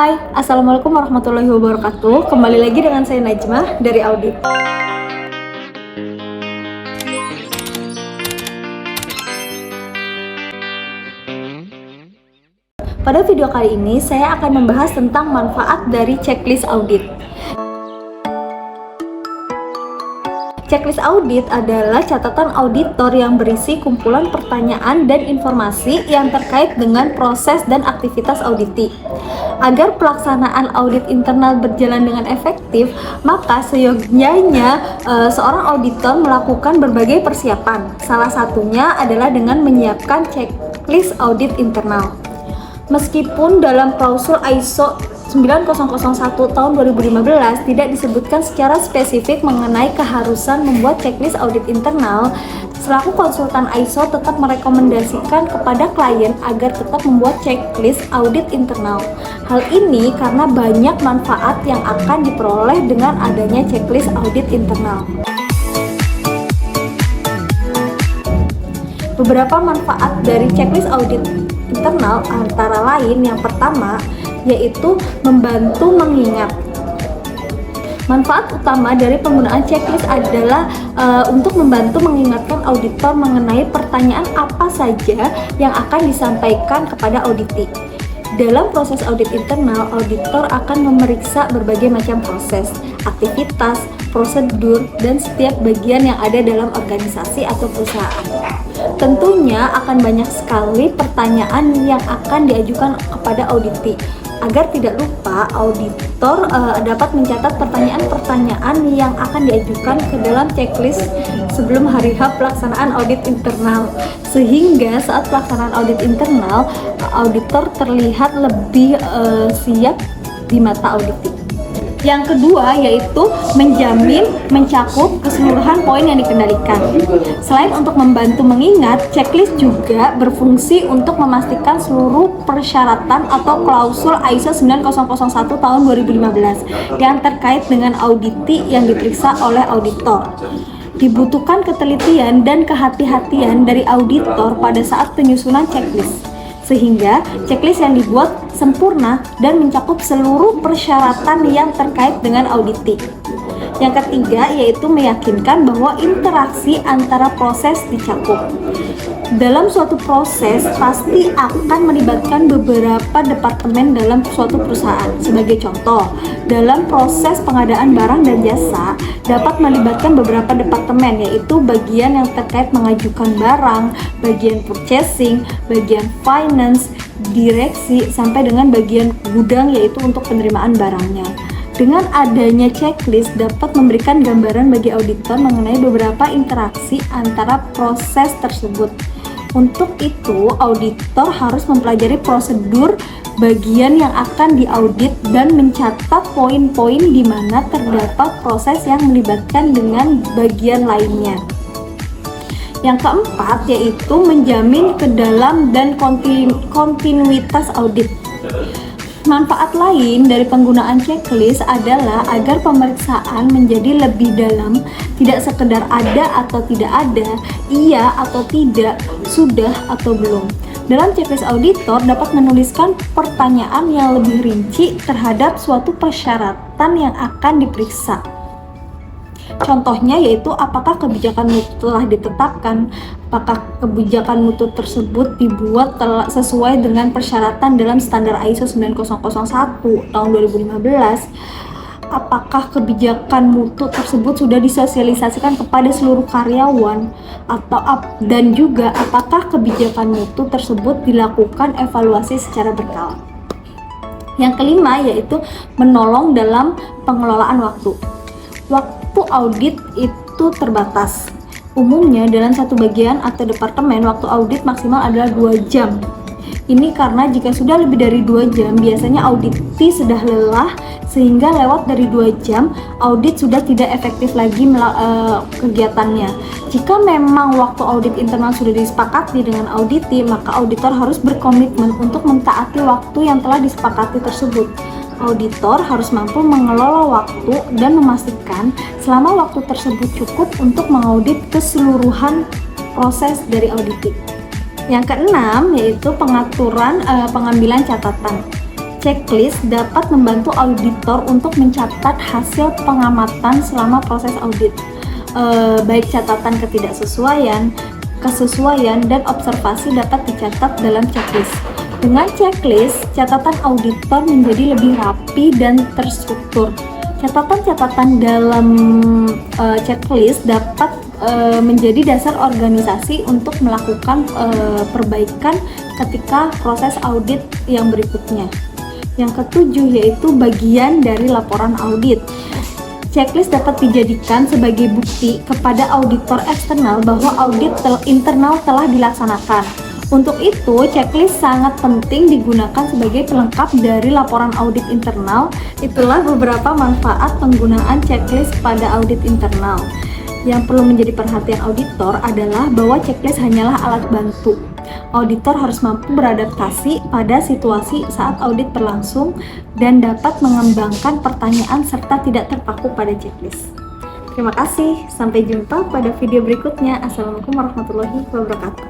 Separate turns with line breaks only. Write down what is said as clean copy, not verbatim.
Hai, Assalamualaikum warahmatullahi wabarakatuh. Kembali lagi dengan saya Najmah dari Audit. Pada video kali ini, saya akan membahas tentang manfaat dari checklist audit. Checklist audit adalah catatan auditor yang berisi kumpulan pertanyaan dan informasi yang terkait dengan proses dan aktivitas auditi. Agar pelaksanaan audit internal berjalan dengan efektif, maka seyogyanya seorang auditor melakukan berbagai persiapan. Salah satunya adalah dengan menyiapkan checklist audit internal. Meskipun dalam klausul ISO 9001 tahun 2015 tidak disebutkan secara spesifik mengenai keharusan membuat checklist audit internal, selaku konsultan ISO tetap merekomendasikan kepada klien agar tetap membuat checklist audit internal. Hal ini karena banyak manfaat yang akan diperoleh dengan adanya checklist audit internal. Beberapa manfaat dari checklist audit internal antara lain yang pertama yaitu membantu mengingat. Manfaat utama dari penggunaan checklist adalah untuk membantu mengingatkan auditor mengenai pertanyaan apa saja yang akan disampaikan kepada auditi. Dalam proses audit internal, auditor akan memeriksa berbagai macam proses, aktivitas, prosedur, dan setiap bagian yang ada dalam organisasi atau perusahaan. Tentunya akan banyak sekali pertanyaan yang akan diajukan kepada auditi. Agar tidak lupa, auditor dapat mencatat pertanyaan-pertanyaan yang akan diajukan ke dalam checklist sebelum hari H pelaksanaan audit internal. Sehingga saat pelaksanaan audit internal, auditor terlihat lebih siap di mata auditi. Yang kedua yaitu menjamin mencakup keseluruhan poin yang dikendalikan. Selain untuk membantu mengingat, checklist juga berfungsi untuk memastikan seluruh persyaratan atau klausul ISO 9001 tahun 2015 yang terkait dengan auditi yang diperiksa oleh auditor. Dibutuhkan ketelitian dan kehati-hatian dari auditor pada saat penyusunan checklist, sehingga checklist yang dibuat sempurna dan mencakup seluruh persyaratan yang terkait dengan auditi. Yang ketiga yaitu meyakinkan bahwa interaksi antara proses dicakup. Dalam suatu proses pasti akan melibatkan beberapa departemen dalam suatu perusahaan. Sebagai contoh, dalam proses pengadaan barang dan jasa dapat melibatkan beberapa departemen, yaitu bagian yang terkait mengajukan barang, bagian purchasing, bagian finance, direksi, sampai dengan bagian gudang yaitu untuk penerimaan barangnya. Dengan adanya checklist dapat memberikan gambaran bagi auditor mengenai beberapa interaksi antara proses tersebut. Untuk itu, auditor harus mempelajari prosedur bagian yang akan diaudit dan mencatat poin-poin di mana terdapat proses yang melibatkan dengan bagian lainnya. Yang keempat yaitu menjamin kedalam dan kontinuitas audit. Manfaat lain dari penggunaan checklist adalah agar pemeriksaan menjadi lebih dalam, tidak sekedar ada atau tidak ada, iya atau tidak, sudah atau belum. Dalam checklist auditor dapat menuliskan pertanyaan yang lebih rinci terhadap suatu persyaratan yang akan diperiksa. Contohnya yaitu apakah kebijakan mutu telah ditetapkan, apakah kebijakan mutu tersebut dibuat sesuai dengan persyaratan dalam standar ISO 9001 tahun 2015, apakah kebijakan mutu tersebut sudah disosialisasikan kepada seluruh karyawan, dan juga apakah kebijakan mutu tersebut dilakukan evaluasi secara berkala. Yang kelima yaitu menolong dalam pengelolaan waktu. Waktu audit itu terbatas. Umumnya dalam satu bagian atau departemen waktu audit maksimal adalah 2 jam. Ini karena jika sudah lebih dari 2 jam biasanya auditi sudah lelah, sehingga lewat dari 2 jam audit sudah tidak efektif lagi kegiatannya. Jika memang waktu audit internal sudah disepakati dengan auditi, maka auditor harus berkomitmen untuk mentaati waktu yang telah disepakati tersebut. Auditor harus mampu mengelola waktu dan memastikan selama waktu tersebut cukup untuk mengaudit keseluruhan proses dari auditi. Yang keenam yaitu pengaturan pengambilan catatan. checklist dapat membantu auditor untuk mencatat hasil pengamatan selama proses audit, baik catatan ketidaksesuaian, kesesuaian, dan observasi dapat dicatat dalam checklist. Dengan checklist, catatan auditor menjadi lebih rapi dan terstruktur. Catatan-catatan dalam checklist dapat menjadi dasar organisasi untuk melakukan perbaikan ketika proses audit yang berikutnya. Yang ketujuh yaitu bagian dari laporan audit. Checklist dapat dijadikan sebagai bukti kepada auditor eksternal bahwa audit internal telah dilaksanakan. Untuk itu, checklist sangat penting digunakan sebagai pelengkap dari laporan audit internal. Itulah beberapa manfaat penggunaan checklist pada audit internal. Yang perlu menjadi perhatian auditor adalah bahwa checklist hanyalah alat bantu. Auditor harus mampu beradaptasi pada situasi saat audit berlangsung dan dapat mengembangkan pertanyaan serta tidak terpaku pada checklist. Terima kasih, sampai jumpa pada video berikutnya. Assalamualaikum warahmatullahi wabarakatuh.